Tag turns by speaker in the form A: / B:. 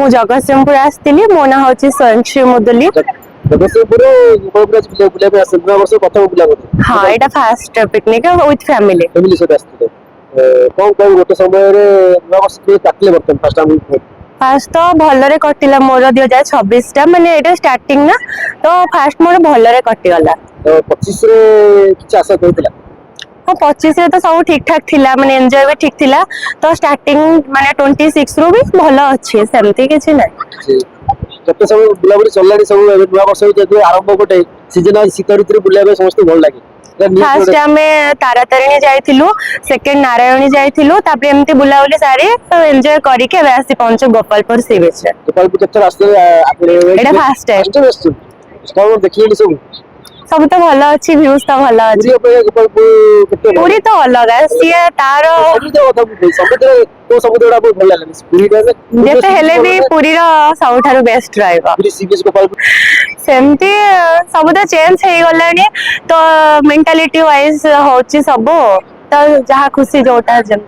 A: मु जगतसिंहपुर आसଥିଲି मो ना होची स्वयंश्री मुदुली।
B: जगतसिंहपुर गोपालपुर बुले पे आसे नवा वर्ष प्रथम बुला बोली।
A: हां एटा fast picnic with family.
B: Family से आसते कोन गोटे समय रे नवा वर्ष के काटले बर्तन फर्स्ट टाइम
A: फास्ट तो भलरे कटिला मोर 2026 टा माने एटा स्टार्टिंग ना तो फास्ट मोर भलरे कटि गला।
B: तो 25 रे किछ आशा करथिला।
A: हां 25 रे तो सब ठीक ठाक थिला माने एन्जॉय भी ठीक थिला तो स्टार्टिंग माने 26 रो भी भलो अछि सेमति किछि नै।
B: केते सब बुलाबुली चललाडी सब नवा वर्ष जे आरंभ गोटे सीजनल शीत ऋतु बुलाबे समस्त भल लागे।
A: फास्ट हमें तारातारिणी जाइथिलु सेकंड नारायणी जाइथिलु तापर एमती बुलाबुली सारी एन्जॉय करी के आसी पहुंचो गोपालपुर सी बीच रे।
B: गोपालपुर चक्कर आस्ते आपने
A: एटा फास्ट टाइम
B: स्टॉल देखिए सब
A: सब तो भलो अछि व्यूज तो भलो अछि।
B: गोपालपुर केते
A: पूरी तो अलग है सिए तार
B: समुद्र तो समुद्रडा बहुत भल लागे पूरी रे
A: जेते हेले भी पूरी रो सबठारु बेस्ट रहइबा।
B: पूरी सी बीच गोपालपुर
A: सेमती सब तो चेंज हे गलानी तो मेंटालिटी वाइज होची सब तो जहा खुशी जोटा जेम